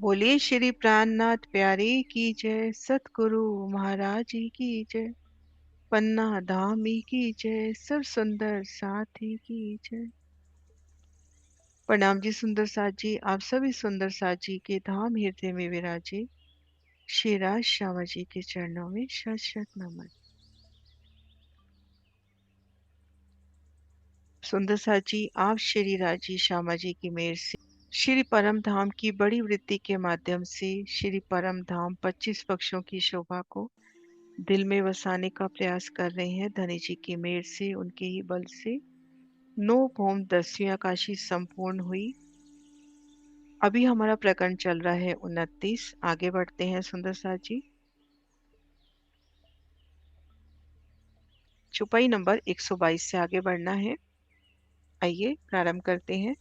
बोलिए श्री प्राणनाथ प्यारे की जय, सतगुरु महाराज जी की जय, पन्ना धामी की जय, सब सुंदर साथी की जय। प्रणाम जी सुंदर साथ जी, आप सभी सुंदर साथ जी के धाम हृदय में विराजे श्री राज श्यामा जी के चरणों में शत शत नमन। सुंदर साथ जी, आप श्री राज जी श्यामा जी की मेहर से श्री परम धाम की बड़ी वृत्ति के माध्यम से श्री परम धाम 25 पक्षों की शोभा को दिल में वसाने का प्रयास कर रहे हैं। धनी जी की मेहर से, उनके ही बल से 9 भौम 10वीं आकाशी संपूर्ण हुई। अभी हमारा प्रकरण चल रहा है 29। आगे बढ़ते हैं सुंदर साथ जी। चौपाई नंबर 122 से आगे बढ़ना है। आइए प्रारंभ करते हैं।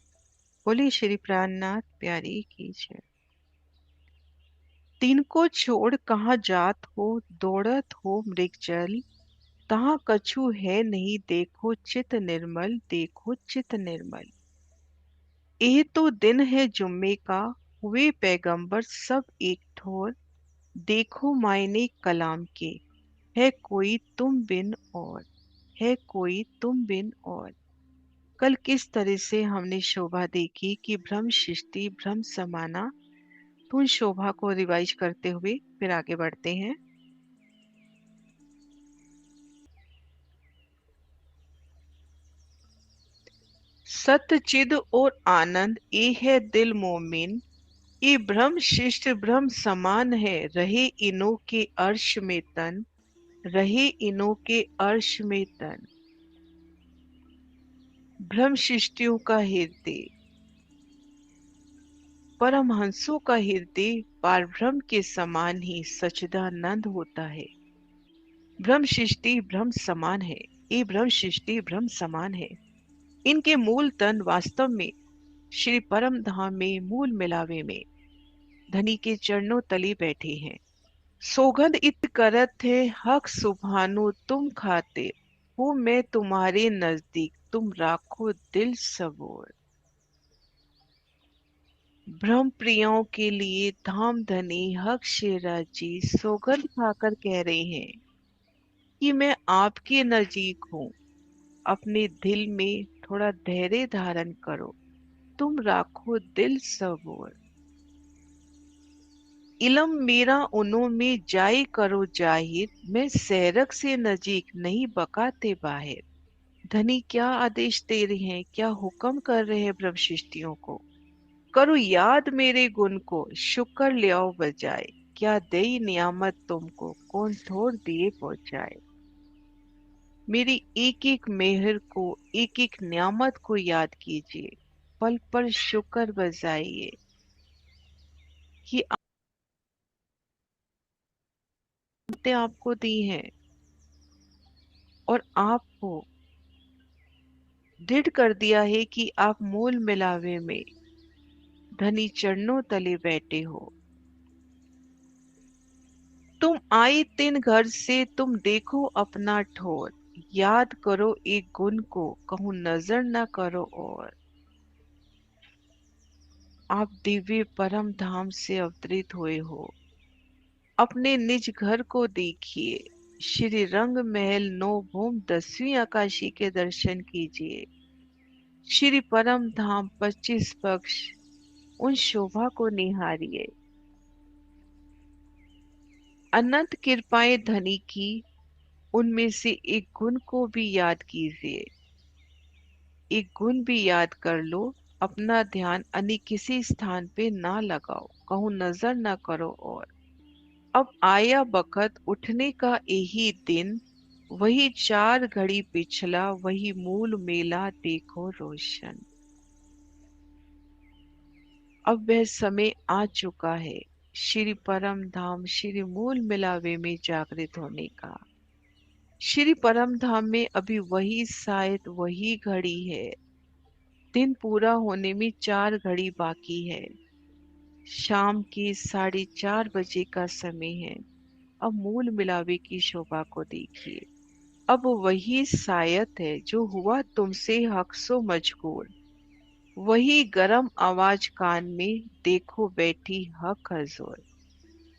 बोलिए श्री प्राणनाथ प्यारी की जय। तीन को छोड़ कहाँ जात हो, दौड़त हो मृग जल, तहाँ कछु है नहीं, देखो चित निर्मल, देखो चित निर्मल। ये तो दिन है जुम्मे का, हुए पैगंबर सब एक ठोर, देखो मायने कलाम के, है कोई तुम बिन और, है कोई तुम बिन और। कल किस तरह से हमने शोभा देखी कि भ्रम सृष्टि भ्रम समाना, तो उन शोभा को रिवाइज करते हुए फिर आगे बढ़ते हैं। सत्य चिद और आनंद ये है दिल मोमिन, ये भ्रम शिष्ट भ्रम समान है, रहे इनो के अर्श में तन, रहे इनो के अर्श में तन। भ्रम शिष्टियों का हृदय, परमहंसों का हृदय पारभ्रम के समान ही सच्चिदानंद होता है। भ्रम सृष्टि भ्रम समान है, ये भ्रम सृष्टि भ्रम समान है। इनके मूल तन वास्तव में श्री परम धाम में मूल मिलावे में धनी के चरणों तले बैठे हैं। सौगंध इत करत है हक सुभानु तुम खाते हो, मैं तुम्हारे नजदीक तुम राखो दिल सबोर। ब्रह्म प्रियों के लिए धाम धनी हक शेरा जी सौगंध खाकर कह रहे हैं कि मैं आपके नजदीक हूँ। अपने दिल में थोड़ा धैर्य धारण करो, तुम राखो दिल सबोर। इलम मेरा उन्हों में जाए करो जाहिर, मैं सैरक से नजीक नहीं बकाते बाहिर। धनी क्या आदेश दे रहे हैं, क्या हुक्म कर रहे हैं ब्रह्मशिष्टियों को। करो याद मेरे गुण को, शुक्र ले आओ बजाए, क्या दई नियामत तुमको कौन थोड़ दिए पहुंचाए। मेरी एक एक मेहर को, एक एक नियामत को याद कीजिए, पल पल शुक्र बजाइए कि आपने आपको दी हैं और आपको दृढ़ कर दिया है कि आप मूल मिलावे में धनी चरणों तले बैठे हो। तुम आई तिन घर से तुम देखो अपना ठोर, याद करो एक गुण को कहूं नजर न करो और। आप दिव्य परम धाम से अवतरित हुए हो, अपने निज घर को देखिए। श्री रंग महल 9 भूम 10वीं आकाशी के दर्शन कीजिए। श्री परम धाम 25 पक्ष उन शोभा को निहारिए। अनंत कृपाएं धनी की, उनमें से एक गुण को भी याद कीजिए। एक गुण भी याद कर लो, अपना ध्यान अन्य किसी स्थान पे ना लगाओ, कहूँ नजर ना करो और। अब आया बखत उठने का यही दिन, वही 4 घड़ी पिछला वही मूल मेला देखो रोशन। अब वह समय आ चुका है श्री परम धाम श्री मूल मिलावे में जागृत होने का। श्री परम धाम में अभी वही शायद वही घड़ी है। दिन पूरा होने में 4 घड़ी बाकी है। शाम के 4:30 बजे का समय है। अब मूल मिलावे की शोभा को देखिए। अब वही शायद है जो हुआ तुमसे हक सो मजबूर। वही गरम आवाज कान में, देखो बैठी हक हजूर।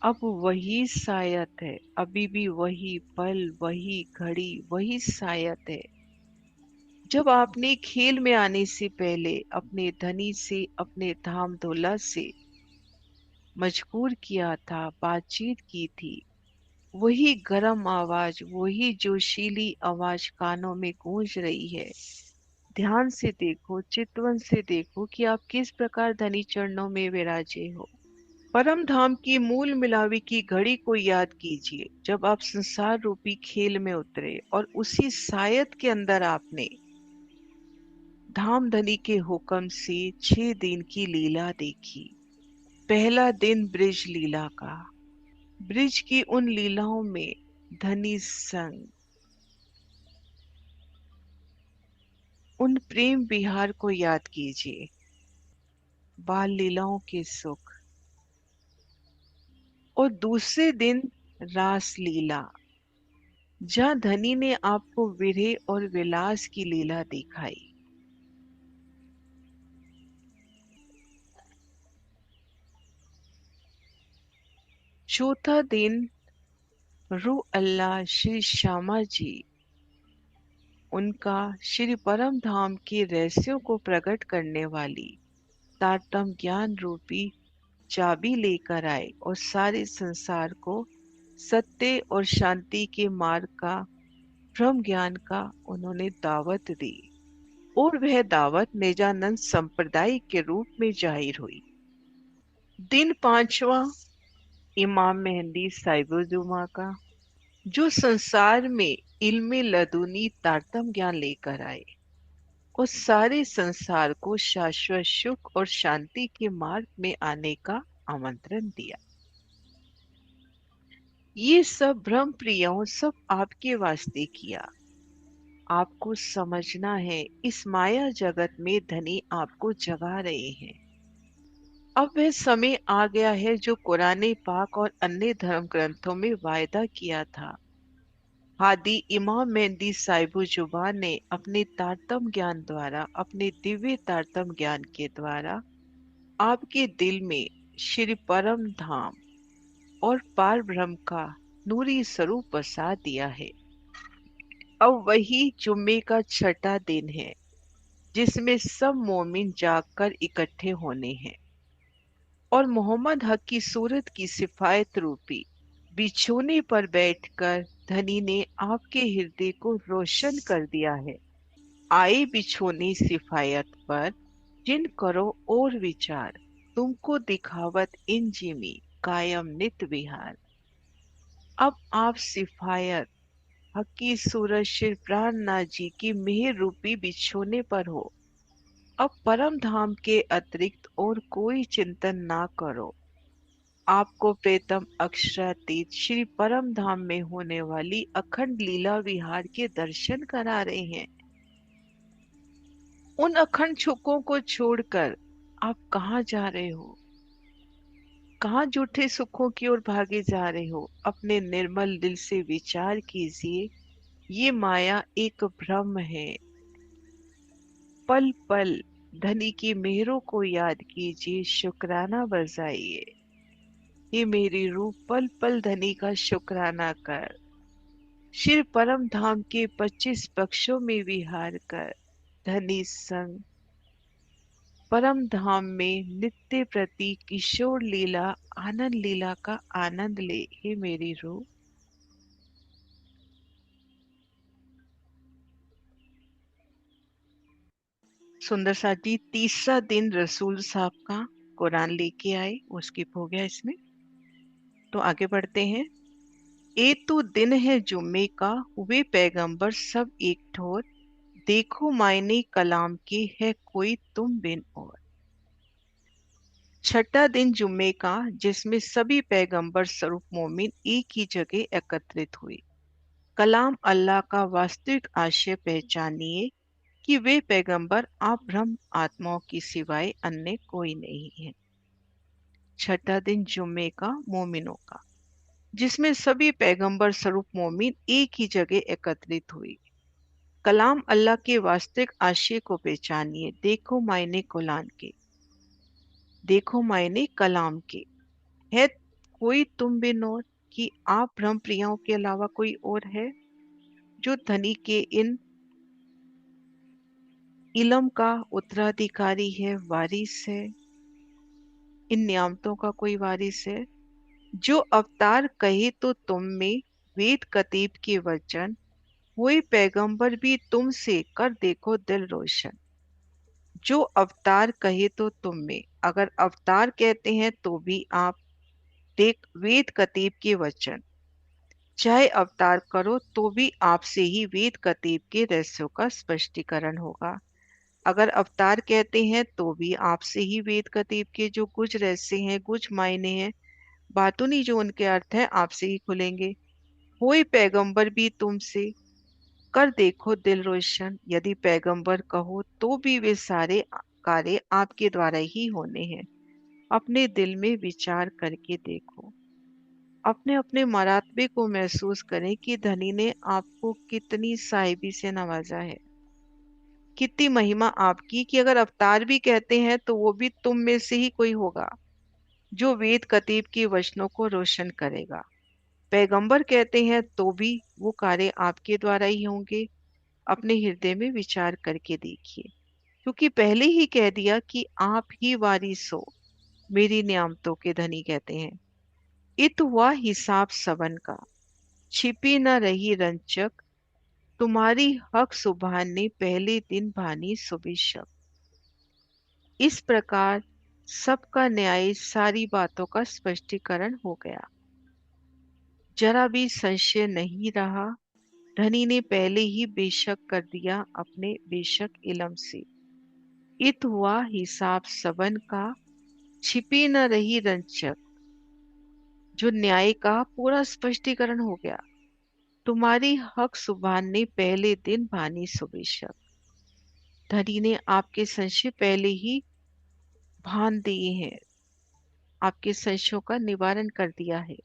अब वही सायत है, अभी भी वही पल, वही घड़ी, वही सायत है। जब आपने खेल में आने से पहले अपने धनी से, अपने धाम धोला से मजबूर किया था, बातचीत की थी, वही गर्म आवाज, वही जोशीली आवाज कानों में गूंज रही है। ध्यान से देखो, चितवन से देखो कि आप किस प्रकार धनी चरणों में विराजे हो। परम धाम की मूल मिलावी की घड़ी को याद कीजिए, जब आप संसार रूपी खेल में उतरे और उसी सायत के अंदर आपने धाम धनी के हुक्म से 6 दिन की लीला देखी। पहला दिन ब्रिज लीला का। ब्रिज की उन लीलाओं में धनी संग, उन प्रेम विहार को याद कीजिए, बाल लीलाओं के सुख। और दूसरे दिन रास लीला, जहाँ धनी ने आपको विरह और विलास की लीला दिखाई। चौथा दिन रू अल्लाह श्री श्यामा जी, उनका श्री परम धाम के रहस्यों को प्रकट करने वाली तारतम ज्ञान रूपी चाबी लेकर आए और सारे संसार को सत्य और शांति के मार्ग का, ब्रह्म ज्ञान का उन्होंने दावत दी। और वह दावत निजानंद संप्रदाय के रूप में जाहिर हुई। दिन पांचवा इमाम मेहंदी साहिबुद्दौला का, जो संसार में इल्मे लदुनी तारतम ज्ञान लेकर आए और सारे संसार को शाश्वत सुख और शांति के मार्ग में आने का आमंत्रण दिया। ये सब ब्रह्म प्रियों सब आपके वास्ते किया। आपको समझना है, इस माया जगत में धनी आपको जगा रहे हैं। अब वह समय आ गया है जो कुरान पाक और अन्य धर्म ग्रंथों में वायदा किया था। हादी इमाम मेहंदी साहिबु जुबान ने अपने तारतम ज्ञान द्वारा, अपने दिव्य तारतम ज्ञान के द्वारा आपके दिल में श्री परम धाम और पार ब्रह्म का नूरी स्वरूप बसा दिया है। अब वही जुम्मे का छठा दिन है, जिसमें सब मोमिन जागकर इकट्ठे होने हैं और मोहम्मद हक की सूरत की सिफायत रूपी बिछोने पर बैठकर धनी ने आपके हृदय को रोशन कर दिया है। आए बिछोने सिफायत पर, जिन करो और विचार, तुमको दिखावत इन जिमी कायम नित विहार। अब आप सिफायत हक की सूरत श्री प्राणनाथ जी की मेहर रूपी बिछोने पर हो। अब परम धाम के अतिरिक्त और कोई चिंतन ना करो। आपको प्रेतम अक्षरातीत श्री परम धाम में होने वाली अखंड लीला विहार के दर्शन करा रहे हैं। उन अखंड सुखों को छोड़कर आप कहाँ जा रहे हो? कहाँ झूठे सुखों की ओर भागे जा रहे हो? अपने निर्मल दिल से विचार कीजिए, ये माया एक भ्रम है। पल पल धनी की मेहरों को याद कीजिए, शुक्राना बजाइए। ये मेरी रूह पल पल धनी का शुक्राना कर। श्री परम धाम के 25 पक्षों में विहार कर धनी संग परम धाम में नित्य प्रति किशोर लीला, आनंद लीला का आनंद ले। हे मेरी रूह। सुंदर सा जी, तीसरा दिन रसूल साहब का कुरान लेके आए, वो स्किप हो गया इसमें, तो आगे बढ़ते हैं। ए तो दिन है जुम्मे का, हुए पैगंबर सब एक ठोर, देखो मायने कलाम के है कोई तुम बिन और। छठा दिन जुम्मे का, जिसमें सभी पैगंबर स्वरूप मोमिन एक ही जगह एकत्रित हुए। कलाम अल्लाह का वास्तविक आशय पहचानिए कि वे पैगंबर आप ब्रह्म आत्माओं की सिवाय अन्य कोई नहीं है। छठा दिन जुम्मे का, मोमिनों का, जिसमें सभी पैगंबर स्वरूप मोमिन एक ही जगह एकत्रित हुए। कलाम अल्लाह के वास्तविक आशय को पहचानिए। देखो मायने कुरान के, देखो मायने कलाम के। है कोई तुम बिन और, कि आप ब्रह्म प्रियाओं के अलावा कोई और है जो धनी के इन इलम का उत्तराधिकारी है, वारिस है, इन नियामतों का कोई वारिस है। जो अवतार कहे तो तुम में वेद कतीब के वचन, कोई पैगंबर भी तुमसे कर देखो दिल रोशन। जो अवतार कहे तो तुम में, अगर अवतार कहते हैं तो भी आप देख वेद कतीब के वचन, चाहे अवतार करो तो भी आपसे ही वेद कतीब के रहस्यों का स्पष्टीकरण होगा। अगर अवतार कहते हैं तो भी आपसे ही वेद कतीब के जो कुछ रहस्य हैं, कुछ मायने हैं, बातूनी जो उनके अर्थ है, आपसे ही खुलेंगे। कोई पैगंबर भी तुमसे कर देखो दिल रोशन, यदि पैगंबर कहो तो भी वे सारे कार्य आपके द्वारा ही होने हैं। अपने दिल में विचार करके देखो, अपने अपने मरातबे को महसूस करें कि धनी ने आपको कितनी साहिबी से नवाजा है, कितनी महिमा आपकी, कि अगर अवतार भी कहते हैं तो वो भी तुम में से ही कोई होगा जो वेद कतीब के वचनों को रोशन करेगा। पैगंबर कहते हैं तो भी वो कार्य आपके द्वारा ही होंगे। अपने हृदय में विचार करके देखिए, क्योंकि पहले ही कह दिया कि आप ही वारिस हो मेरी नियामतों के, धनी कहते हैं। इत हुआ हिसाब सबन का, छिपी न रही रंचक, तुम्हारी हक सुबहान ने पहले दिन भानी सुबिशक। इस प्रकार सबका न्याय, सारी बातों का स्पष्टीकरण हो गया। जरा भी संशय नहीं रहा। धनी ने पहले ही बेशक कर दिया अपने बेशक इलम से। इत हुआ हिसाब सबन का, छिपी न रही रंचक, जो न्याय का पूरा स्पष्टीकरण हो गया। तुम्हारी हक सुबहान ने पहले दिन भानी सुबेशक। धनी ने आपके संशय पहले ही भान दिए हैं, आपके संशयों का निवारण कर दिया है।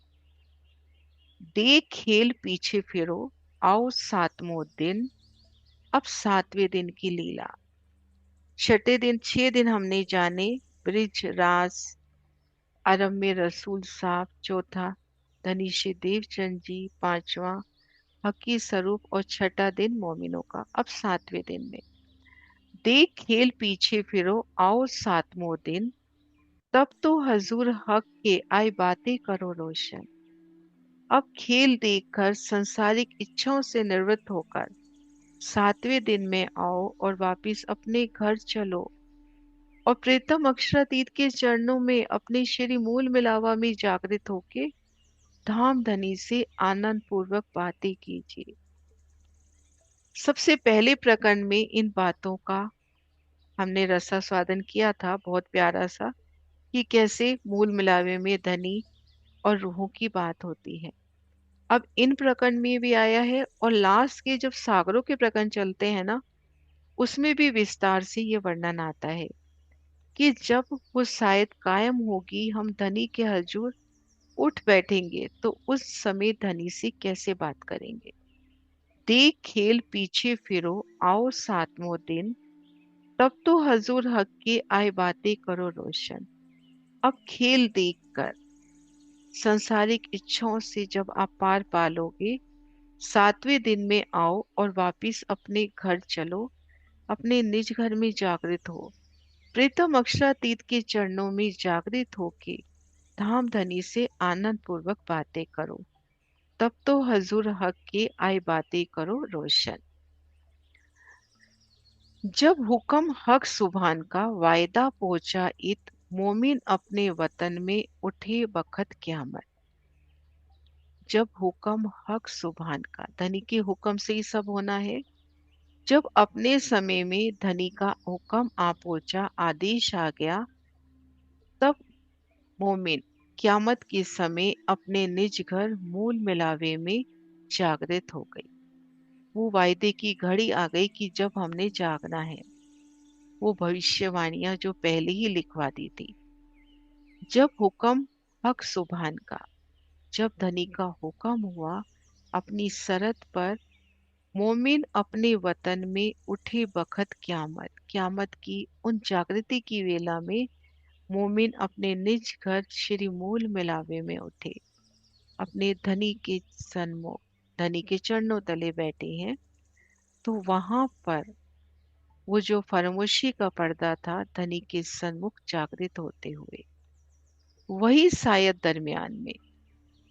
देख खेल पीछे फिरो, आओ सातवां दिन, अब सातवें दिन की लीला। छठे दिन 6 दिन हमने जाने, ब्रिज रास अरब में रसूल साहब, चौथा धनीशी देवचंद जी, पांचवा हकी स्वरूप और छठा दिन मोमिनों का। अब सातवें दिन में देख खेल पीछे फिरो, आओ सातवां दिन, तब तो हजूर हक के आए बातें करो रोशन। अब खेल देखकर संसारिक इच्छाओं से निवृत्त होकर सातवें दिन में आओ और वापिस अपने घर चलो, और प्रीतम अक्षरातीत के चरणों में अपने श्री मूल मिलावा में जागृत होके धाम धनी से आनंद पूर्वक बातें कीजिए। सबसे पहले प्रकरण में इन बातों का हमने रसास्वादन किया था, बहुत प्यारा सा, कि कैसे मूल मिलावे में धनी और रूहों की बात होती है। अब इन प्रकरण में भी आया है, और लास्ट के जब सागरों के प्रकरण चलते हैं ना, उसमें भी विस्तार से ये वर्णन आता है कि जब वो शायद कायम होगी, हम धनी के हजूर उठ बैठेंगे तो उस समय धनी से कैसे बात करेंगे। देख खेल पीछे फिरो, आओ सातवां दिन, तब तो हजूर हक के आए बातें करो रोशन। अब खेल देखकर संसारिक इच्छाओं से जब आप पार पालोगे, सातवें दिन में आओ और वापिस अपने घर चलो, अपने निज घर में जागृत हो, प्रीतम अक्षरातीत के चरणों में जागृत होके धाम धनी से आनंद पूर्वक बातें करो, तब तो हजूर हक के आए बातें करो रोशन। जब हुक्म हक सुभान का, वायदा पहुंचा इत, मोमिन अपने वतन में उठे बखत क्यामत। जब हुक्म हक सुभान का, धनी के हुक्म से ही सब होना है। जब अपने समय में धनी का हुक्म आ पहुंचा, आदेश आ गया, तब मोमिन क्यामत के समय अपने निज घर मूल मिलावे में जागृत हो गई। वो वायदे की घड़ी आ गई कि जब हमने जागना है। वो भविष्यवाणियां जो पहले ही लिखवा दी थी। जब हुक्म हक सुभान का, जब धनी का हुक्म हुआ अपनी सरहद पर मोमिन अपने वतन में उठे बखत क्यामत, क्यामत की उन जागृति की वेला में मोमिन अपने निज घर श्री मूल मिलावे में उठे, अपने धनी के सन्मुख, धनी के चरणों तले बैठे हैं। तो वहां पर वो जो फरामोशी का पर्दा था धनी के सन्मुख जागृत होते हुए, वही शायद दरमियान में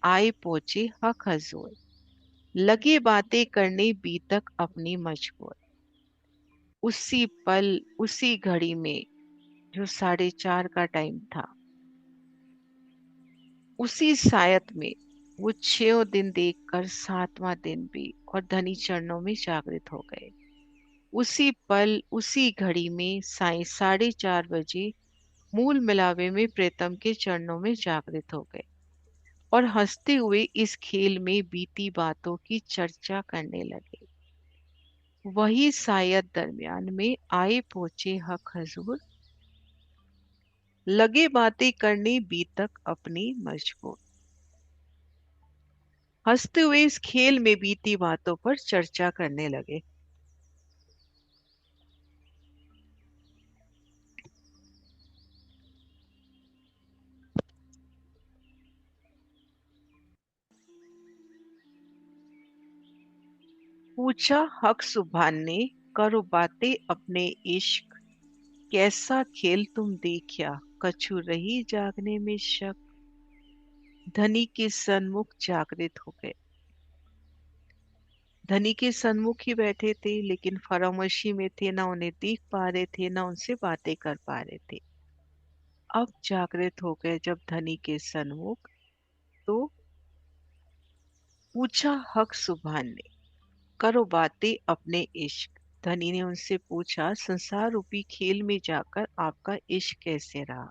आए पहुंचे हक हजूर, लगे बातें करने बीतक अपनी मजबूर। उसी पल उसी घड़ी में, जो 4:30 का टाइम था, उसी सायत में वो 6 दिन देखकर 7वां दिन भी और धनी चरणों में जागृत हो गए। उसी पल उसी घड़ी में साईं 4:30 बजे मूल मिलावे में प्रीतम के चरणों में जागृत हो गए और हंसते हुए इस खेल में बीती बातों की चर्चा करने लगे। वही शायद दरमियान में आए पहुंचे हक हजूर, लगे बातें करने बीतक अपनी मजबूर। हंसते हुए इस खेल में बीती बातों पर चर्चा करने लगे। पूछा हक सुभान ने, करो बातें अपने इश्क, कैसा खेल तुम देखा, कछु रही जागने में शक। धनी के सन्मुख जागृत हो गए। धनी के सन्मुख ही बैठे थे, लेकिन फरामोशी में थे, ना उन्हें देख पा रहे थे, ना उनसे बातें कर पा रहे थे। अब जागृत हो गए जब धनी के सन्मुख, तो पूछा हक सुभान ने, करो बातें अपने इश्क। धनी ने उनसे पूछा, संसार रूपी खेल में जाकर आपका इश्क कैसे रहा,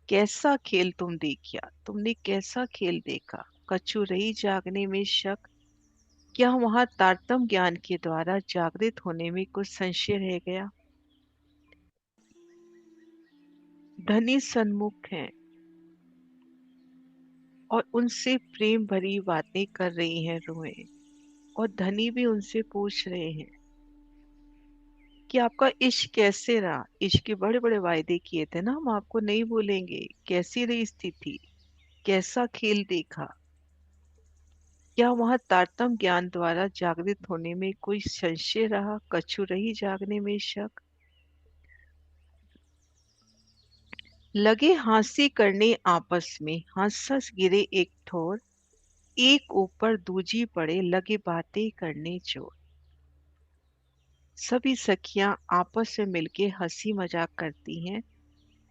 कैसा खेल तुम देखा, तुमने कैसा खेल देखा। कछु रही जागने में शक, क्या वहां तारतम ज्ञान के द्वारा जागृत होने में कुछ संशय रह गया। धनी सन्मुख हैं और उनसे प्रेम भरी बातें कर रही हैं रूहें, और धनी भी उनसे पूछ रहे हैं कि आपका इश्क कैसे रहा। इश्क के बड़े बड़े वायदे किए थे ना, हम आपको नहीं भूलेंगे, कैसी रही स्थिति, कैसा खेल देखा। क्या वहां तारतम ज्ञान द्वारा जागृत होने में कोई संशय रहा, कछु रही जागने में शक। लगे हंसी करने आपस में, हंस हंस गिरे एक ठोर, एक ऊपर दूजी पड़े लगे बातें करने जोर। सभी सखियां आपस में मिलके हंसी मजाक करती हैं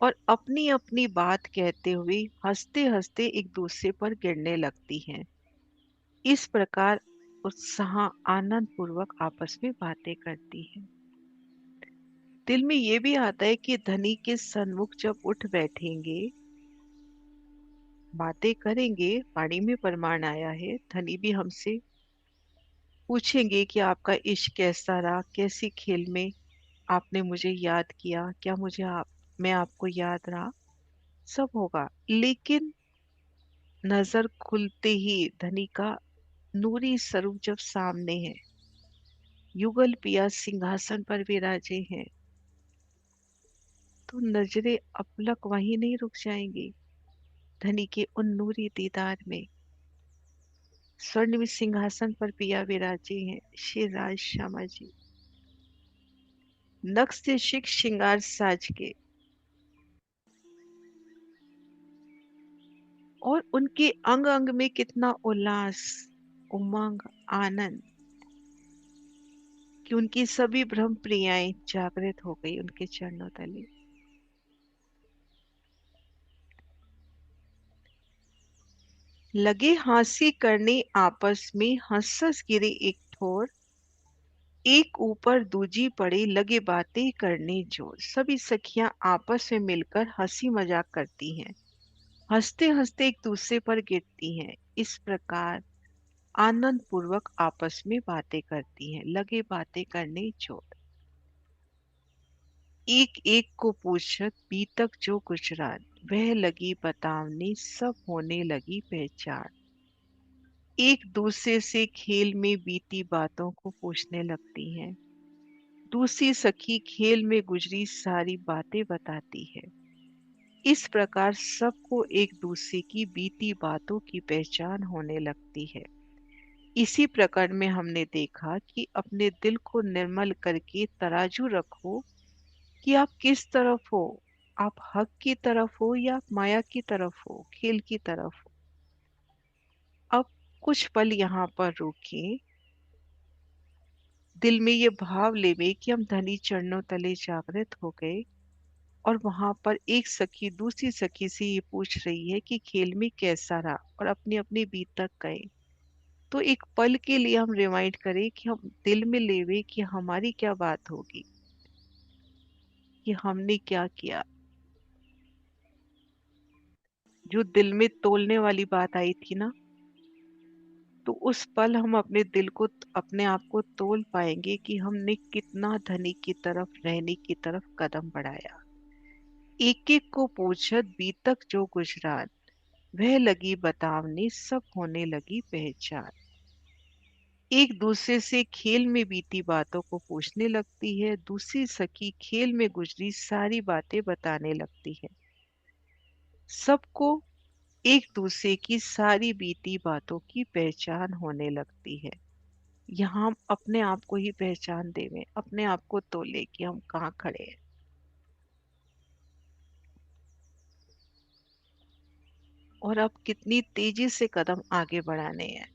और अपनी अपनी बात कहते हुए हंसते हंसते एक दूसरे पर गिरने लगती हैं। इस प्रकार उत्साह आनंद पूर्वक आपस में बातें करती हैं। दिल में ये भी आता है कि धनी के सन्मुख जब उठ बैठेंगे, बातें करेंगे, वाणी में प्रमाण आया है, धनी भी हमसे पूछेंगे कि आपका इश्क कैसा रहा, कैसी खेल में आपने मुझे याद किया, क्या मुझे मैं आपको याद रहा। सब होगा, लेकिन नजर खुलते ही धनी का नूरी स्वरूप जब सामने है, युगल पिया सिंहासन पर विराजे हैं, तो नजरें अपलक वहीं नहीं रुक जाएंगी। धनी के उन नूरी दीदार में स्वर्ण में सिंहासन पर पिया विराजे हैं, श्री राज श्यामा जी, नक्श से शिक श्रृंगार साज के, और उनके अंग अंग में कितना उल्लास, उमंग, आनंद, कि उनकी सभी ब्रह्म प्रियाएं जागृत हो गई उनके चरणों तले। लगे हंसी करने आपस में, हंस हंस गिरे एक ठोर, एक ऊपर दूजी पड़े लगे बातें करने जोर। सभी सखियां आपस में मिलकर हंसी मजाक करती हैं, हंसते हंसते एक दूसरे पर गिरती हैं। इस प्रकार आनंद पूर्वक आपस में बातें करती हैं, लगे बातें करने जोर। एक एक को पूछत बीतक जो गुजरात, वह लगी बतावनी सब होने लगी पहचान। एक दूसरे से खेल में बीती बातों को पूछने लगती हैं। दूसरी सखी खेल में गुजरी सारी बातें बताती है। इस प्रकार सबको एक दूसरे की बीती बातों की पहचान होने लगती है। इसी प्रकार में हमने देखा कि अपने दिल को निर्मल करके तराजू रखो कि आप किस तरफ हो। आप हक की तरफ हो या आप माया की तरफ हो, खेल की तरफ हो। अब कुछ पल यहाँ पर रुके, दिल में ये भाव लेवे कि हम धनी चरणों तले जागृत हो गए। और वहां पर एक सखी दूसरी सखी से ये पूछ रही है कि खेल में कैसा रहा, और अपनी अपनी बीत तक गए। तो एक पल के लिए हम रिमाइंड करें कि हम दिल में लेवे कि हमारी क्या बात होगी, कि हमने क्या किया। जो दिल में तोलने वाली बात आई थी ना, तो उस पल हम अपने दिल को, अपने आप को तोल पाएंगे कि हमने कितना धनी की तरफ, रहने की तरफ कदम बढ़ाया। एक एक को पूछत बीतक जो गुजरात, वह लगी बतावनी सब होने लगी पहचान। एक दूसरे से खेल में बीती बातों को पूछने लगती है। दूसरी सखी खेल में गुजरी सारी बातें बताने लगती है। सबको एक दूसरे की सारी बीती बातों की पहचान होने लगती है। यहाँ हम अपने आप को ही पहचान देवें, अपने आप को तोले कि हम कहाँ खड़े हैं और अब कितनी तेजी से कदम आगे बढ़ाने हैं।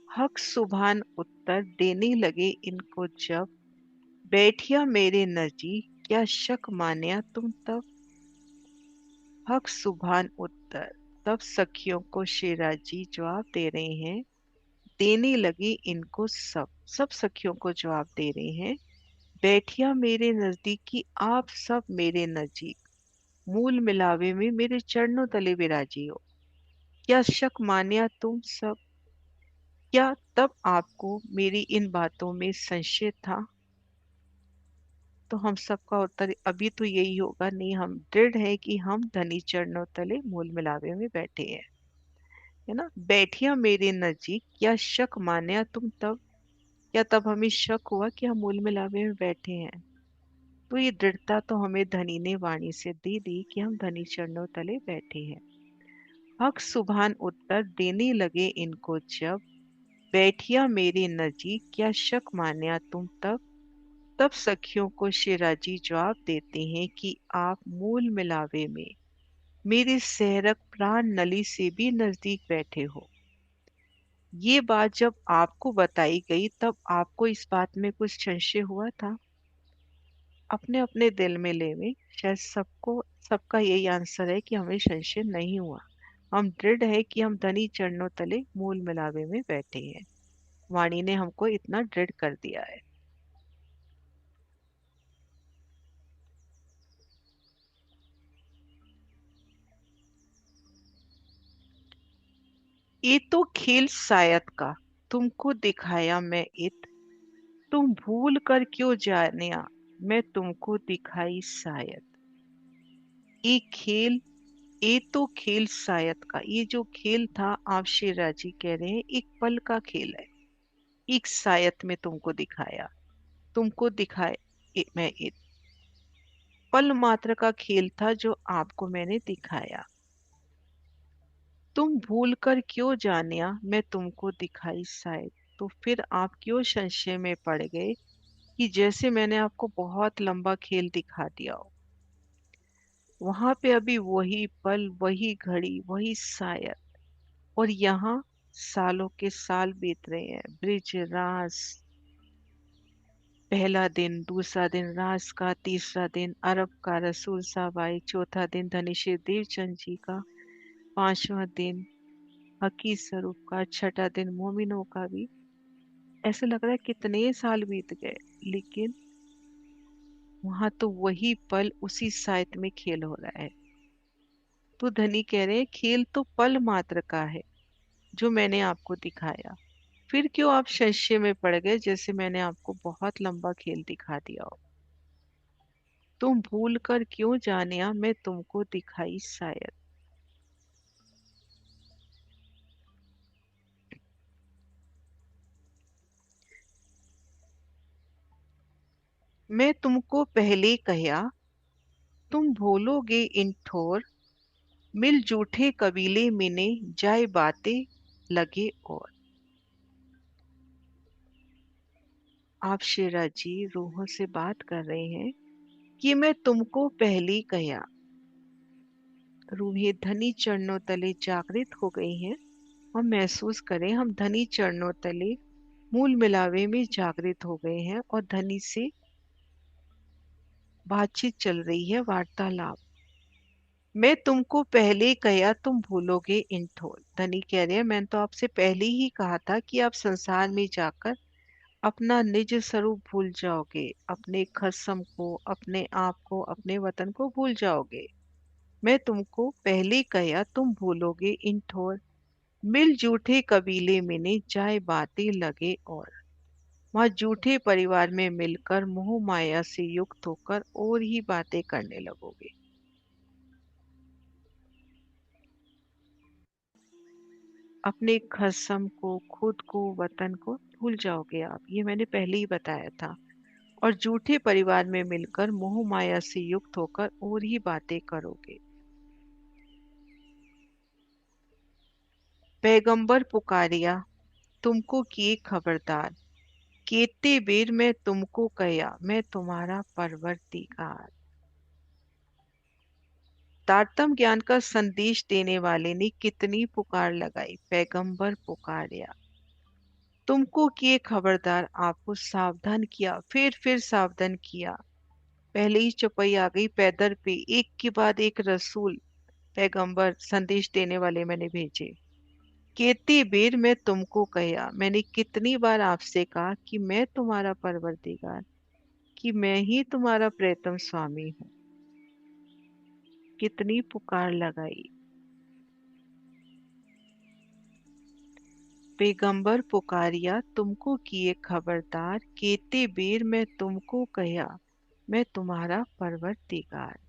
हक सुभान उत्तर देने लगे इनको जब, बैठिया मेरे नजीक क्या शक मान्या तुम तब। हक सुभान उत्तर, तब सखियों को शेराजी जवाब दे रहे हैं। देने लगे इनको सब, सब सखियों को जवाब दे रहे हैं। बैठिया मेरे नजदीक की आप सब मेरे नजीक, मूल मिलावे में मेरे चरणों तले विराजी हो। क्या शक मान्या तुम सब, क्या तब आपको मेरी इन बातों में संशय था। तो हम सबका उत्तर अभी तो यही होगा, नहीं, हम दृढ़ है कि हम धनी चरणों तले मूल मिलावे में बैठे हैं। है ना, बैठिया मेरे नजीक क्या शक मान्या तुम तब, क्या तब हमें शक हुआ कि हम मूल मिलावे में बैठे हैं। तो ये दृढ़ता तो हमें धनी ने वाणी से दे दी कि हम धनी चरणों तले बैठे हैं। हक सुभान उत्तर देने लगे इनको जब, बैठिया मेरे नजीक क्या शक मान्या तुम तब। तब सखियों को शिराजी जवाब देते हैं कि आप मूल मिलावे में मेरे सहरक प्राण नली से भी नजदीक बैठे हो। ये बात जब आपको बताई गई तब आपको इस बात में कुछ संशय हुआ था। अपने अपने दिल में लेवे, शायद सबको, सबका यही आंसर है कि हमें संशय नहीं हुआ। हम दृढ़ है कि हम धनी चरणों तले मूल मिलावे में बैठे हैं। वाणी ने हमको इतना दृढ़ कर दिया है। ये तो खेल शायद का, तुमको दिखाया मैं इत, तुम भूल कर क्यों जानिया, मैं तुमको दिखाई शायद। ये खेल, ये तो खेल शायद का, ये जो खेल था, आप शेरा जी कह रहे हैं, एक पल का खेल है। एक शायद में तुमको दिखाया, तुमको दिखाए, मैं एक पल मात्र का खेल था जो आपको मैंने दिखाया। तुम भूल कर क्यों जानिया, मैं तुमको दिखाई शायद। तो फिर आप क्यों संशय में पड़ गए कि जैसे मैंने आपको बहुत लंबा खेल दिखा दिया हो। वहां पे अभी वही पल, वही घड़ी, वही शायद, और यहाँ सालों के साल बीत रहे हैं। ब्रिज रास, पहला दिन, दूसरा दिन रास का, तीसरा दिन अरब का रसूल साहब आए, चौथा दिन धनेश्वर देवचंद जी का, पांचवा दिन हकी स्वरूप का, छठा दिन मोमिनों का भी। ऐसे लग रहा है कितने साल बीत गए, लेकिन वहां तो वही पल उसी सायत में खेल हो रहा है। तो धनी कह रहे हैं खेल तो पल मात्र का है जो मैंने आपको दिखाया। फिर क्यों आप संशय में पड़ गए, जैसे मैंने आपको बहुत लंबा खेल दिखा दिया हो। तुम भूल कर क्यों जानिया, मैं तुमको दिखाई शायद। मैं तुमको पहले कहा, तुम भूलोगे इन ठोर। मिल जूठे कबीले मिने, जाए बातें लगे और। आप शेरा जी रूहों से बात कर रहे हैं कि मैं तुमको पहले कहा। रूहें धनी चरणों तले जागृत हो गई हैं। हम महसूस करें, हम धनी चरणों तले मूल मिलावे में जागृत हो गए हैं और धनी से बातचीत चल रही है, वार्तालाप। मैं तुमको पहले कहा, तुम भूलोगे इन ठोर। धनी कह रहे हैं, मैंने तो आपसे पहले ही कहा था कि आप संसार में जाकर अपना निज स्वरूप भूल जाओगे, अपने खसम को, अपने आप को, अपने वतन को भूल जाओगे। मैं तुमको पहले कहा, तुम भूलोगे इन ठोर। मिल जूठे कबीले में ने, जाए बातें लगे और। वहां जूठे परिवार में मिलकर मोह माया से युक्त होकर और ही बातें करने लगोगे। अपने खसम को, खुद को, वतन को भूल जाओगे आप, ये मैंने पहले ही बताया था। और झूठे परिवार में मिलकर मोह माया से युक्त होकर और ही बातें करोगे। पैगंबर पुकारिया, तुमको किए खबरदार। केते बेर मैं तुमको कया, मैं तुम्हारा परवरदिगार। तारतम ज्ञान का संदेश देने वाले ने कितनी पुकार लगाई। पैगंबर पुकारिया, तुमको किए खबरदार, आपको सावधान किया, फिर सावधान किया। पहले ही चौपाई आ गई पैदर पे, एक के बाद एक रसूल, पैगंबर, संदेश देने वाले मैंने भेजे। कितनी बेर मैं तुमको कहा, मैंने कितनी बार आपसे कहा कि मैं तुम्हारा परवरदिगार, कि मैं ही तुम्हारा प्रियतम स्वामी हूँ। कितनी पुकार लगाई। पैगंबर पुकारिया, तुमको किए खबरदार। केते बेर मैं तुमको कहा, मैं तुम्हारा परवरदिगार।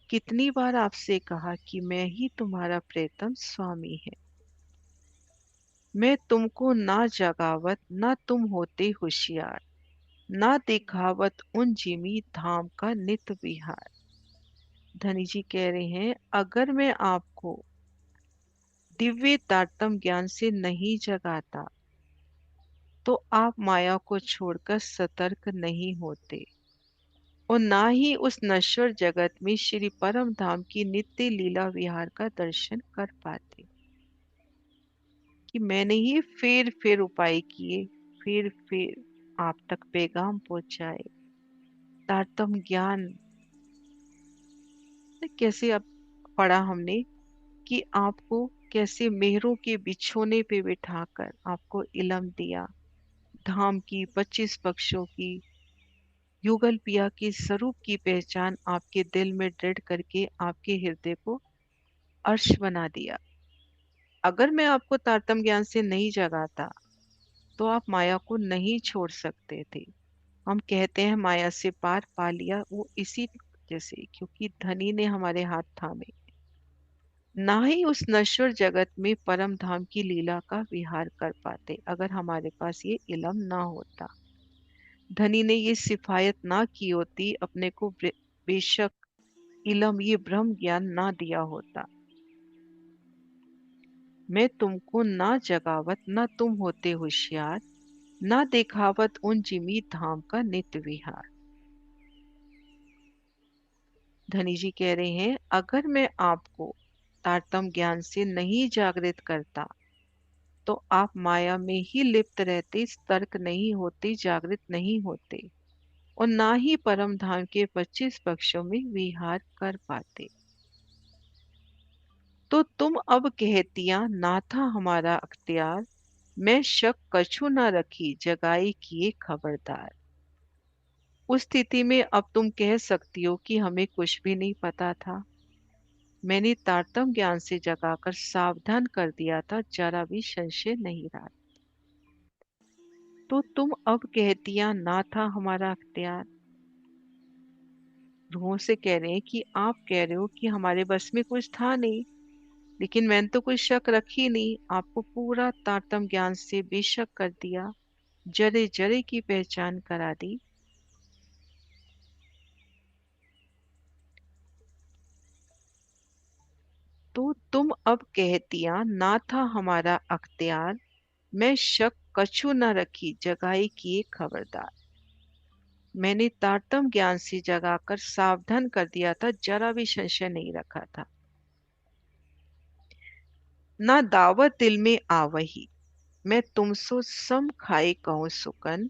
कितनी बार आपसे कहा कि मैं ही तुम्हारा प्रियतम स्वामी है। मैं तुमको ना जगावत, ना तुम होते होशियार। ना दिखावत उन जिमी धाम का नित विहार। धनी जी कह रहे हैं, अगर मैं आपको दिव्य तारतम ज्ञान से नहीं जगाता तो आप माया को छोड़कर सतर्क नहीं होते और ना ही उस नश्वर जगत में श्री परम धाम की नित्य लीला विहार का दर्शन कर पाते। कि मैंने ही फिर उपाय किए, फिर आप तक पैगाम पहुंचाए। तारतम ज्ञान कैसे अब पढ़ा हमने कि आपको कैसे मेहरों के बिछोने पे बिठाकर आपको इलम दिया। धाम की 25 पक्षों की युगल पिया के स्वरूप की पहचान आपके दिल में दृढ़ करके आपके हृदय को अर्श बना दिया। अगर मैं आपको तारतम ज्ञान से नहीं जगाता तो आप माया को नहीं छोड़ सकते थे। हम कहते हैं माया से पार पा लिया, वो इसी जैसे क्योंकि धनी ने हमारे हाथ थामे। ना ही उस नश्वर जगत में परम धाम की लीला का विहार कर पाते अगर हमारे पास ये इलम ना होता। धनी ने ये सिफायत ना की होती, अपने को बेशक इलम, ये ब्रह्म ज्ञान ना दिया होता। मैं तुमको ना जगावत, ना तुम होते होशियार। ना दिखावत उन जिमी धाम का नित्य विहार। धनी जी कह रहे हैं, अगर मैं आपको तारतम ज्ञान से नहीं जागृत करता तो आप माया में ही लिप्त रहते, सतर्क नहीं होते, जागृत नहीं होते और ना ही परम धाम के 25 पक्षों में विहार कर पाते। तो तुम अब कहतिया, ना था हमारा अख्तियार। मैं शक कछु ना रखी, जगाई किए खबरदार। उस स्थिति में अब तुम कह सकती हो कि हमें कुछ भी नहीं पता था। मैंने तारतम ज्ञान से जगाकर सावधान कर दिया था, जरा भी संशय नहीं रहा। तो तुम अब कहतिया, ना था हमारा अख्तियार। रूहों से कह रहे हैं कि आप कह रहे हो कि हमारे बस में कुछ था नहीं, लेकिन मैंने तो कोई शक रखी नहीं, आपको पूरा तारतम ज्ञान से बेशक कर दिया, जरे जरे की पहचान करा दी। तो तुम अब कहतिया ना था हमारा अख्तियार। मैं शक कछु न रखी जगाई किए खबरदार। मैंने तारतम ज्ञान से जगाकर सावधान कर दिया था, जरा भी संशय नहीं रखा था। ना दावत दिल में आवही, मैं तुमसो सम खाए कहूँ सुकन।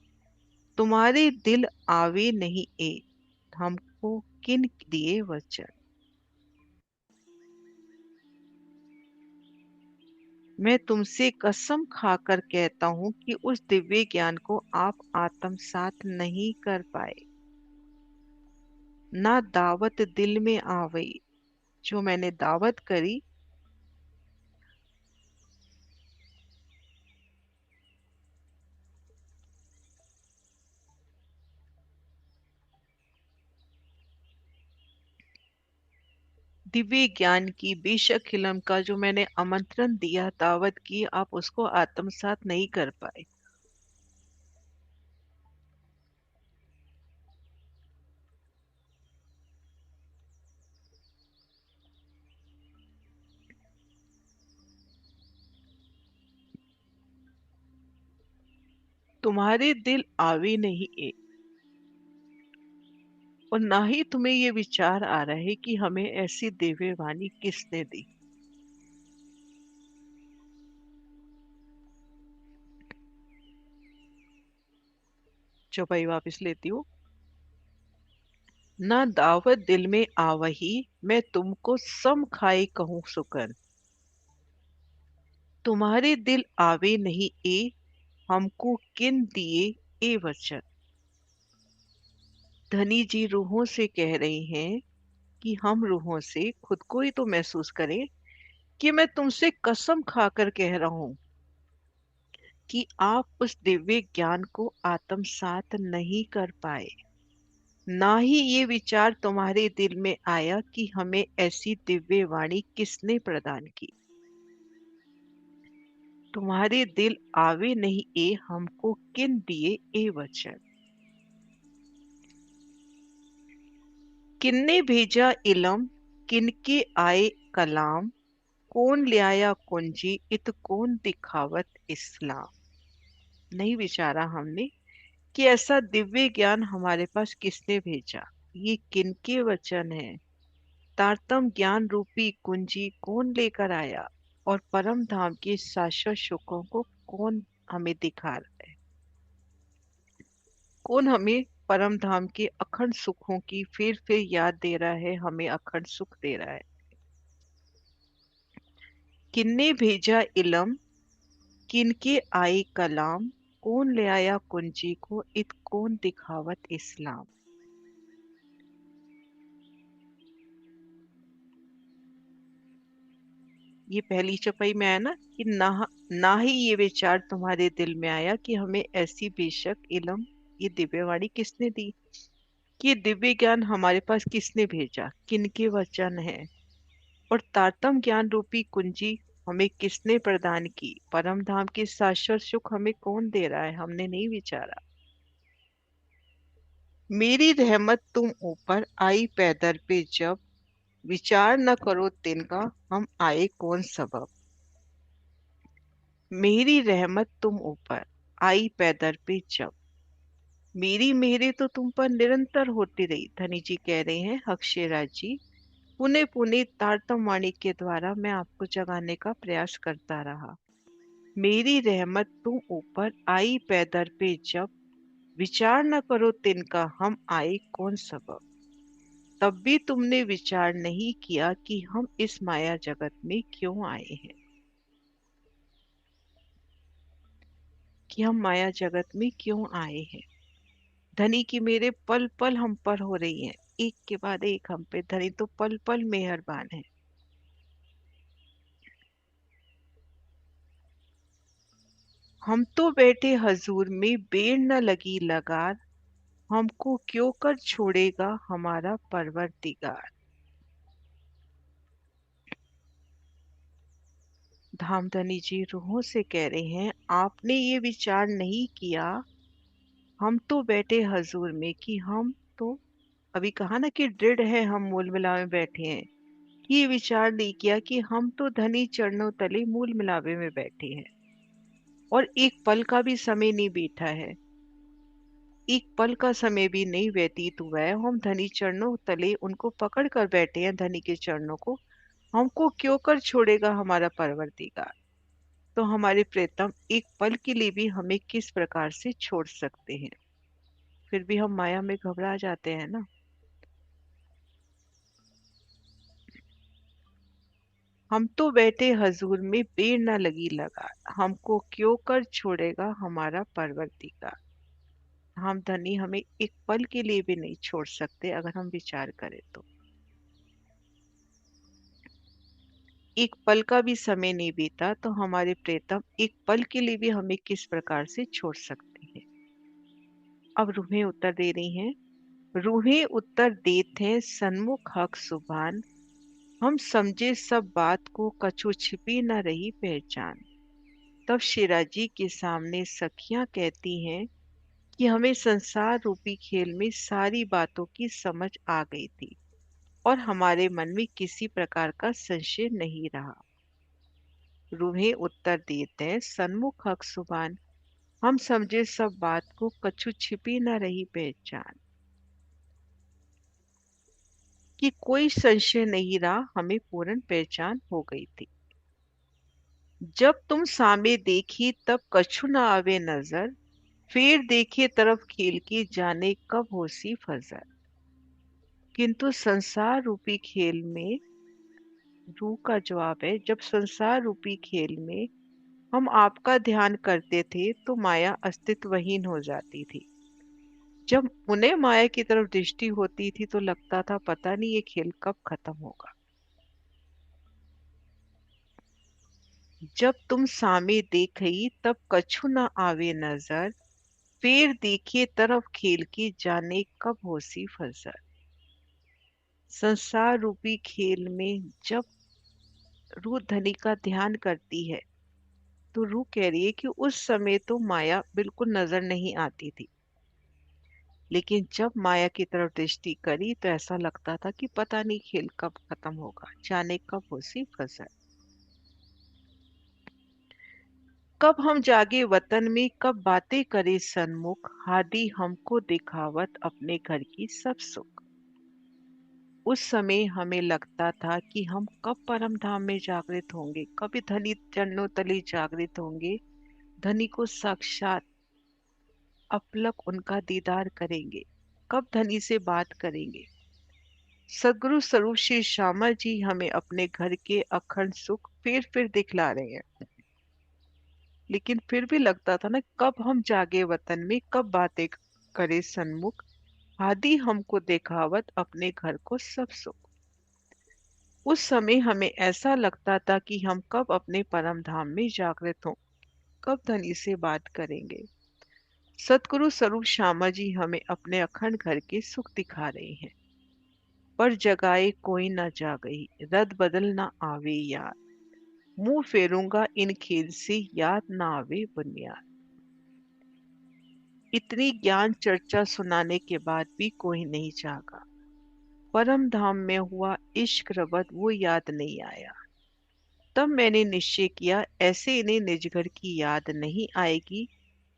तुम्हारे दिल आवे नहीं ए, हमको किन दिए वचन। मैं तुमसे कसम खाकर कहता हूं कि उस दिव्य ज्ञान को आप आत्मसात नहीं कर पाए। ना दावत दिल में आवई, जो मैंने दावत करी। दिव्य ज्ञान की बेशक इल्म का जो मैंने आमंत्रण दिया, दावत की, आप उसको आत्मसात नहीं कर पाए। तुम्हारे दिल आवे नहीं ए, और ना ही तुम्हें ये विचार आ रहा है कि हमें ऐसी दिव्य वाणी किसने दी। चौपाई वापस लेती हूँ। ना दावत दिल में आवही, मैं तुमको सम खाए कहूँ सुकन। तुम्हारे दिल आवे नहीं ए, हमको किन दिए ए वचन। धनी जी रूहों से कह रही हैं कि हम रूहों से खुद को ही तो महसूस करें कि मैं तुमसे कसम खाकर कह रहा हूं कि आप उस दिव्य ज्ञान को आत्मसात नहीं कर पाए। ना ही ये विचार तुम्हारे दिल में आया कि हमें ऐसी दिव्य वाणी किसने प्रदान की। तुम्हारे दिल आवे नहीं ए, हमको किन दिए ए वचन। किन्ने भेजा इलम, किनके आए कलाम। कौन ले आया कुंजी, इत कौन दिखावत इस्लाम। नहीं विचारा हमने कि ऐसा दिव्य ज्ञान हमारे पास किसने भेजा। ये किनके वचन है। तारतम ज्ञान रूपी कुंजी कौन लेकर आया, और परम धाम के शाश्वत सुखों को कौन हमें दिखा रहा है। कौन हमें परम धाम के अखंड सुखों की फिर याद दे रहा है, हमें अखंड सुख दे रहा है। किन्ने भेजा इलम, किनके आए कलाम। कौन ले आया कुंजी को, इत कौन दिखावत इस्लाम। ये पहली चौपाई में आया ना कि ना ही ये विचार तुम्हारे दिल में आया कि हमें ऐसी बेशक इलम, ये दिव्यवाणी किसने दी, कि ये दिव्य ज्ञान हमारे पास किसने भेजा, किनके वचन है। और तारतम ज्ञान रूपी कुंजी हमें किसने प्रदान की, परम धाम के शाश्वत सुख हमें कौन दे रहा है, हमने नहीं विचारा। मेरी रहमत तुम ऊपर आई पैदर पे जब, विचार न करो तिनका हम आए कौन सबब। मेरी रहमत तुम ऊपर आई पैदर पे जब, मेरी मेहरे तो तुम पर निरंतर होती रही। धनी जी कह रहे हैं, अक्षयराज जी, पुने पुने तारतम वाणी के द्वारा मैं आपको जगाने का प्रयास करता रहा। मेरी रहमत तुम ऊपर आई पैदर पे जब, विचार न करो तिनका हम आए कौन सबब। तब भी तुमने विचार नहीं किया कि हम इस माया जगत में क्यों आए हैं, कि हम माया जगत में क्यों आए हैं। धनी की मेरे पल पल हम पर हो रही हैं, एक के बाद एक हम पे। धनी तो पल पल मेहरबान है। हम तो बैठे हजूर में बेर न लगी लगार। हमको क्यों कर छोड़ेगा हमारा परवरदिगार। धामधनी जी रूहों से कह रहे हैं, आपने ये विचार नहीं किया। हम तो बैठे हजूर में कि हम तो, अभी कहा ना कि दृढ़ है, हम मूल मिला में बैठे हैं ये विचार नहीं किया कि हम तो धनी चरणों तले मूल मिलावे में बैठे हैं और एक पल का भी समय नहीं बीता है। एक पल का समय भी नहीं व्यतीत हुआ है, हम धनी चरणों तले उनको पकड़ कर बैठे हैं। धनी के चरणों को हमको क्यों कर छोड़ेगा हमारा परवरदिगार। तो हमारे प्रीतम एक पल के लिए भी हमें किस प्रकार से छोड़ सकते हैं। फिर भी हम माया में घबरा जाते हैं ना। हम तो बैठे हजूर में बेर न लगी लगा, हमको क्यों कर छोड़ेगा हमारा परवरदिगार। हम धनी हमें एक पल के लिए भी नहीं छोड़ सकते अगर हम विचार करें तो। एक पल का भी समय नहीं बीता तो हमारे प्रेतम एक पल के लिए भी हमें किस प्रकार से छोड़ सकते हैं। अब रूहें उत्तर दे रही हैं। रूहें उत्तर देते हैं सन्मुख हक सुभान, हम समझे सब बात को कछु छिपी न रही पहचान। तब शेरा जी के सामने सखियां कहती हैं कि हमें संसार रूपी खेल में सारी बातों की समझ आ गई थी और हमारे मन में किसी प्रकार का संशय नहीं रहा। रूहें उत्तर देते हैं सन्मुख हक सुबान, हम समझे सब बात को कछु छिपी न रही पहचान। कि कोई संशय नहीं रहा, हमें पूर्ण पहचान हो गई थी। जब तुम सामे देखी तब कछु न आवे नजर, फिर देखे तरफ खेल की जाने कब होसी फजर। किंतु संसार रूपी खेल में, रूह का जवाब है, जब संसार रूपी खेल में हम आपका ध्यान करते थे तो माया अस्तित्वहीन हो जाती थी। जब उन्हें माया की तरफ दृष्टि होती थी तो लगता था पता नहीं ये खेल कब खत्म होगा। जब तुम सामे देखई तब कछु न आवे नजर, फिर देखे तरफ खेल की जाने कब होसी फजर। संसार रूपी खेल में जब रूह धनी का ध्यान करती है तो रूह कह रही है कि उस समय तो माया बिल्कुल नजर नहीं आती थी, लेकिन जब माया की तरफ दृष्टि करी तो ऐसा लगता था कि पता नहीं खेल कब खत्म होगा, जाने कब होसी फजर। कब हम जागे वतन में, कब बातें करे सन्मुख, हादी हमको दिखावत अपने घर की सब सुख। उस समय हमें लगता था कि हम कब परम धाम में जागृत होंगे, कभी धनी चरणों तले जागृत होंगे, धनी को साक्षात अपलक उनका दीदार करेंगे, कब धनी से बात करेंगे। सदगुरु स्वरूप श्री श्यामा जी हमें अपने घर के अखंड सुख फिर दिखला रहे हैं। लेकिन फिर भी लगता था ना, कब हम जागे वतन में, कब बातें करे सन्मुख, आदि हमको देखावत अपने घर को सब सुख। उस समय हमें ऐसा लगता था कि हम कब अपने परम धाम में जागृत हों, कब धनी से बात करेंगे। सतगुरु स्वरूप श्यामा जी हमें अपने अखंड घर के सुख दिखा रहे हैं। पर जगाए कोई न जागई, रद बदल न आवे यार, मुंह फेरूंगा इन खेल से याद न आवे बुनियाद। इतनी ज्ञान चर्चा सुनाने के बाद भी कोई नहीं जागा। परम धाम में हुआ इश्क रबत वो याद नहीं आया। तब मैंने निश्चय किया ऐसे इन्हें निजघर की याद नहीं आएगी,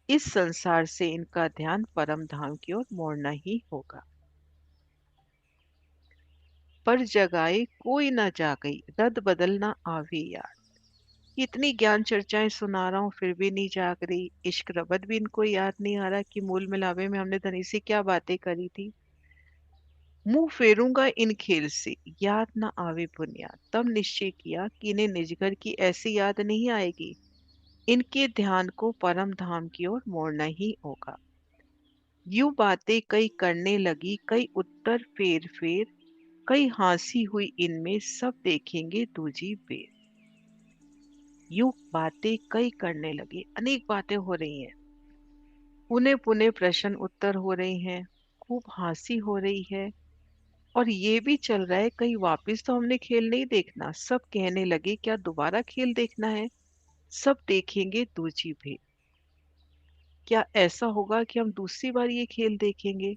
इस संसार से इनका ध्यान परम धाम की ओर मोड़ना ही होगा। पर जगाए कोई ना जागई, रद बदल ना आवे याद। इतनी ज्ञान चर्चाएं सुना रहा हूँ फिर भी नहीं जाग रही, इश्क रबत भी इनको याद नहीं आ रहा कि मूल मिलावे में हमने धनी से क्या बातें करी थी। मुंह फेरूंगा इन खेल से याद ना आवे बुनियाद। तब निश्चय किया कि इन्हें निजगर की ऐसी याद नहीं आएगी, इनके ध्यान को परम धाम की ओर मोड़ना ही होगा। यूं बातें कई करने लगी, कई उत्तर फेर फेर, कई हंसी हुई इनमें सब देखेंगे दूजी बेर। यूं बातें कई करने लगी, अनेक बातें हो रही हैं, पुने पुने प्रश्न उत्तर हो रहे हैं, खूब हंसी हो रही है। और ये भी चल रहा है कहीं वापस तो हमने खेल नहीं देखना। सब कहने लगे क्या दोबारा खेल देखना है, सब देखेंगे दूजी भेर। क्या ऐसा होगा कि हम दूसरी बार ये खेल देखेंगे।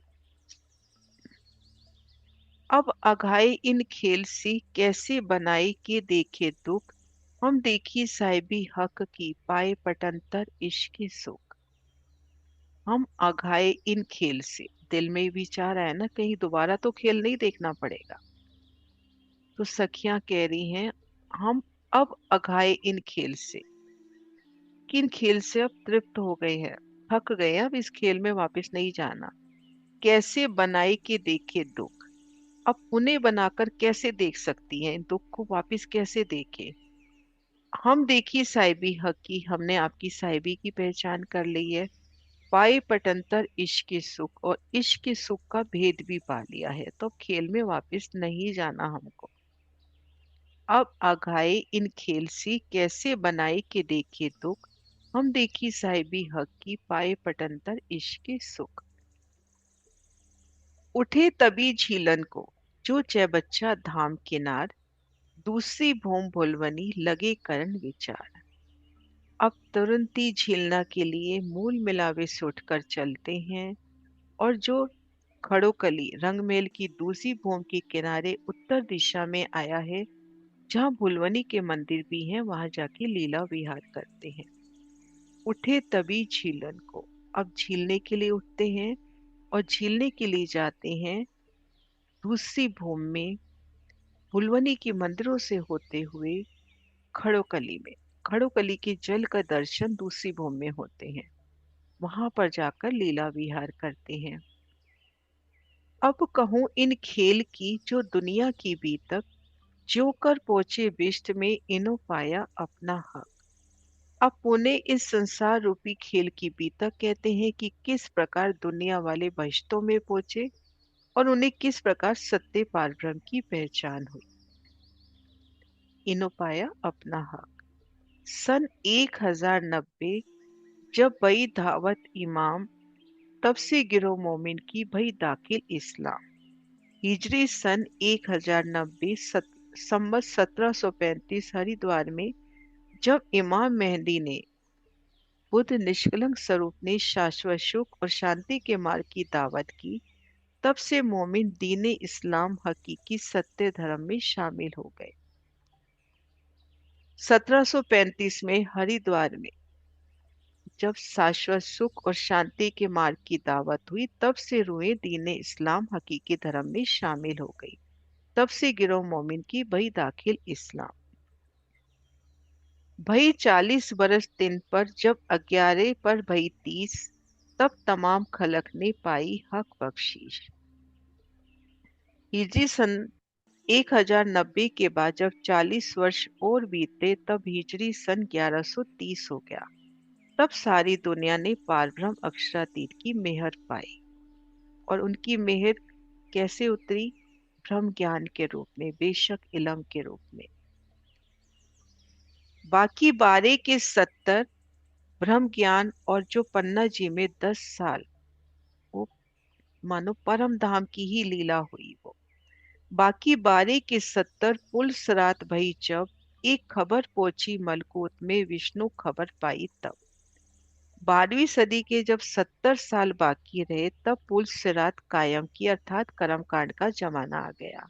अब अघाए इन खेल से कैसे बनाए के देखे दुख। हम देखी साहिबी हक की पाए पटंतर इश्क सुख। हम अघाए इन खेल से, दिल में विचार आया ना, कहीं दोबारा तो खेल नहीं देखना पड़ेगा। तो सखियां कह रही हैं, हम अब अघाए इन खेल से, किन खेल से अब तृप्त हो गए हैं, थक गए हैं, अब इस खेल में वापस नहीं जाना। कैसे बनाए के देखे दुख। अब उन्हें बनाकर कैसे देख सकती हैं, इन दुख को वापस कैसे देखे। हम देखी साहिबी हक की, हमने आपकी साहिबी की पहचान कर ली है। पाए पटंतर इश्क के सुख, और इश्क के सुख का भेद भी पा लिया है, तो अब खेल में वापस नहीं जाना हमको। अब आघाए इन खेल से कैसे बनाए के देखे दुख। हम देखी साहिबी हक की पाए पटंतर इश्क के सुख। उठे तभी झीलन को, जो जय बच्चा धाम किनार। दूसरी भूम भुलवनी लगे करन विचार। अब तुरंत ही झीलना के लिए मूल मिलावे से उठकर चलते हैं। और जो खड़ोकली रंगमेल की दूसरी भूमि के किनारे उत्तर दिशा में आया है, जहाँ भुलवनी के मंदिर भी हैं, वहां जाके लीला विहार करते हैं। उठे तभी झीलन को, अब झीलने के लिए उठते हैं और झीलने के लिए जाते हैं दूसरी भूमि में, भुलवनी के मंदिरों से होते हुए खड़ोकली में। खड़ोकली के जल का दर्शन दूसरी भूमि में होते हैं, वहां पर जाकर लीला विहार करते हैं। अब कहूँ इन खेल की जो दुनिया की बीतक, जो कर पहुंचे विश्व में इनो पाया अपना हक। अब पुणे इस संसार रूपी खेल की बीतक कहते हैं कि किस प्रकार दुनिया वाले बहिश्तों में पहुंचे और उन्हें किस प्रकार सत्य पारब्रह्म की पहचान हुई। इनो पाया अपना हक। सन 1090 जब भई धावत इमाम, तब से गिरो मोमिन की भई दाखिल इस्लाम। हिजरी सन 1090 संवत 1735 हरिद्वार में जब इमाम मेहंदी ने, बुद्ध निष्कलंक स्वरूप ने शाश्वत सुख और शांति के मार्ग की दावत की, तब से मोमिन दीन इस्लाम हकीकी सत्य धर्म में शामिल हो गए। 1735 में हरिद्वार में जब शाश्वत सुख और शांति के मार्ग की दावत हुई, तब से रूहें दीन इस्लाम हकीकी धर्म में शामिल हो गई। तब से गिरोह मोमिन की भई दाखिल इस्लाम। भई 40 बरस दिन पर जब 11 पर भई 30, तब तमाम खलक ने पाई हक बख्शीश। हिजरी सन 1090 के बाद जब 40 वर्ष और बीते, तब हिजरी सन 1130 हो गया। तब सारी दुनिया ने पारब्रह्म अक्षरातीत की मेहर पाई। और उनकी मेहर कैसे उतरी? ब्रह्म ज्ञान के रूप में, बेशक इलम के रूप में। बाकी 12 के 70 ब्रह्म ज्ञान, और जो पन्ना जी में 10 साल, वो मानो परम धाम की ही लीला हुई वो। बाकी 12 के 70 पुल सरात भई जब, एक खबर पहुंची मलकूत में विष्णु खबर पाई तब। 12वीं सदी के जब 70 साल बाकी रहे, तब पुल सिरात कायम की, अर्थात कर्मकांड का जमाना आ गया।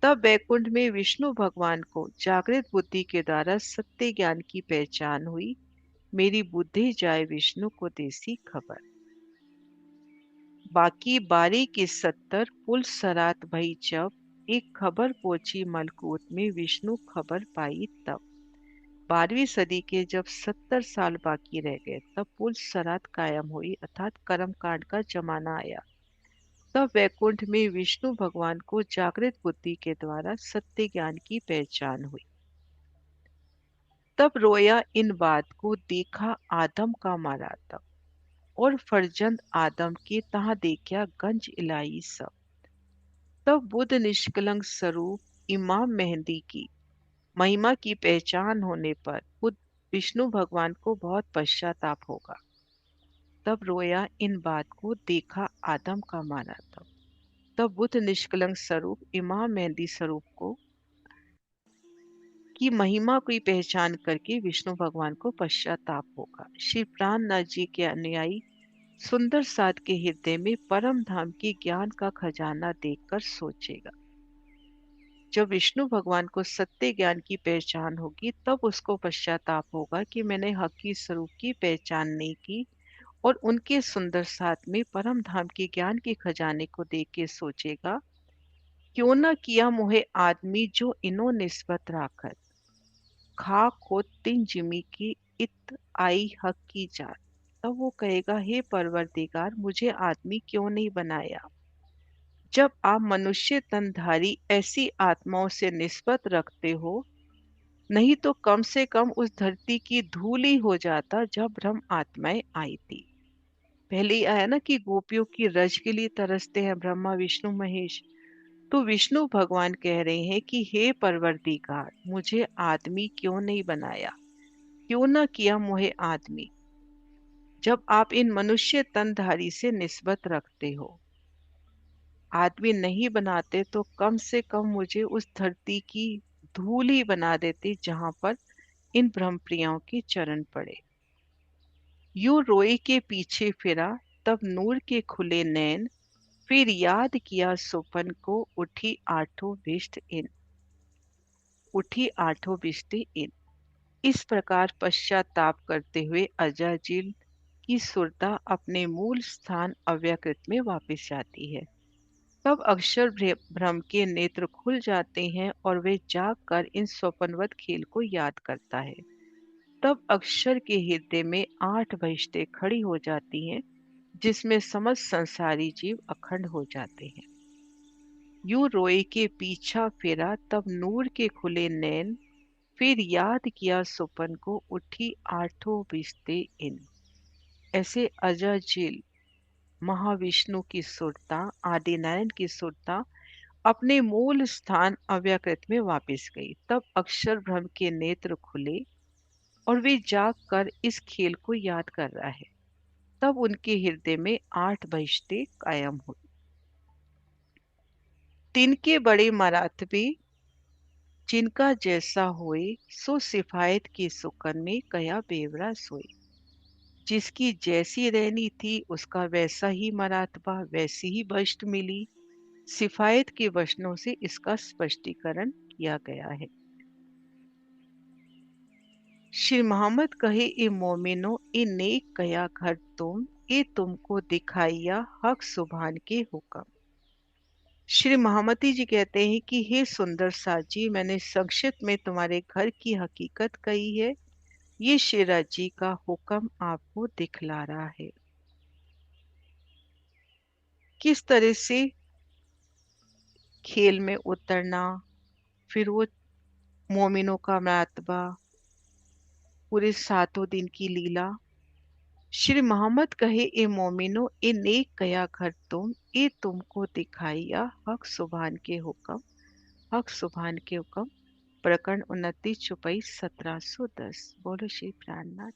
तब बैकुंठ में विष्णु भगवान को जागृत बुद्धि के द्वारा सत्य ज्ञान की पहचान हुई। मेरी बुद्धि जाए विष्णु को देसी खबर। बाकी 12 के 70 पुल सरात भई जब, एक खबर पहुंची मलकूत में विष्णु खबर पाई तब। 12वीं सदी के जब 70 साल बाकी रह गए, तब पुल सरात कायम हुई, अर्थात कर्म कांड का जमाना आया। तब वैकुंठ में विष्णु भगवान को जागृत बुद्धि के द्वारा सत्य ज्ञान की पहचान हुई। तब रोया इन बात को, देखा आदम का मारा तब। और फरजंद आदम के तहाँ देखा गंज इलाई सब। तब बुद्ध निष्कलंक स्वरूप इमाम मेहंदी की महिमा की पहचान होने पर खुद विष्णु भगवान को बहुत पश्चाताप होगा। तब रोया इन बात को, देखा आदम का मारा तब बुद्ध निष्कलंक स्वरूप इमाम मेहंदी स्वरूप को की महिमा की पहचान करके विष्णु भगवान को पश्चाताप होगा। श्री प्राणनाथ जी के अनुयायी सुंदर साध के हृदय में परम धाम की ज्ञान का खजाना देखकर सोचेगा। जब विष्णु भगवान को सत्य ज्ञान की पहचान होगी तब उसको पश्चाताप होगा कि मैंने हकी स्वरूप की पहचान नहीं की, और उनके सुंदर साथ में परम धाम के ज्ञान के खजाने को देख के सोचेगा, क्यों न किया मोहे आदमी जो इनो निस्बत राखत, खा को तिन जिमी की इत आई हक की जात। तब वो कहेगा, हे परवरदिगार, मुझे आदमी क्यों नहीं बनाया। जब आप मनुष्य तनधारी ऐसी आत्माओं से निस्बत रखते हो, नहीं तो कम से कम उस धरती की धूल ही हो जाता जब ब्रह्म आत्माएं आई थी। पहले ही आया ना कि गोपियों की रज के लिए तरसते हैं ब्रह्मा विष्णु महेश। तो विष्णु भगवान कह रहे हैं कि हे परवरदिगार, मुझे आदमी क्यों नहीं बनाया, क्यों ना किया मुझे आदमी। जब आप इन मनुष्य तनधारी से निस्बत रखते हो, आदमी नहीं बनाते तो कम से कम मुझे उस धरती की धूल ही बना देते जहां पर इन ब्रह्म प्रियाओं के चरण पड़े। यूं रोए के पीछे फिरा, तब नूर के खुले नैन, फिर याद किया सुपन को, उठी आठों बिस्ते इन। इस प्रकार पश्चाताप करते हुए अजाजिल की सुरता अपने मूल स्थान अव्यकृत में वापस जाती है। तब अक्षर भ्रम के नेत्र खुल जाते हैं और वे जाग कर इन स्वप्नवत खेल को याद करता है। तब अक्षर के हृदय में 8 बहिष्टें खड़ी हो जाती हैं, जिसमें समस्त संसारी जीव अखंड हो जाते हैं। यूं रोए के पीछा फिरा, तब नूर के खुले नैन, फिर याद किया सुपन को, उठी आठों बिस्ते इन। ऐसे अजाजिल महाविष्णु की सुरता, आदिनारायण की सुरता अपने मूल स्थान अव्यकृत में वापस गई। तब अक्षर ब्रह्म के नेत्र खुले और वे जाग कर इस खेल को याद कर रहा है। तब उनके हृदय में 8 बहिष्टें कायम हुई। तिनके बड़े मरातबे, जिनका जैसा होए, सो सिफायत के सुकन में कया बेवरा सोए। जिसकी जैसी रहनी थी उसका वैसा ही मरातबा, वैसी ही बश्त मिली। सिफायत के वचनों से इसका स्पष्टीकरण किया गया है। श्री मोहम्मद कहे, ए मोमिनो, ए नेक कया घर तुम, ए तुमको दिखाइया हक सुभान के हुक्म। श्री महामती जी कहते हैं कि हे सुंदर साजी, मैंने संक्षिप्त में तुम्हारे घर की हकीकत कही है। ये शेरा जी का हुक्म आपको दिखला रहा है। किस तरह से खेल में उतरना, फिर वो मोमिनों का मर्तबा, पूरे 7 दिन की लीला। श्री मोहम्मद कहे, ए मोमिनो, ए नेक कया घर तुम, ए तुमको दिखाइया हक सुभान के हुक्म। हक सुभान के हुक्म, प्रकरण 29 चौपाई 1710। बोलो श्री प्राणनाथ।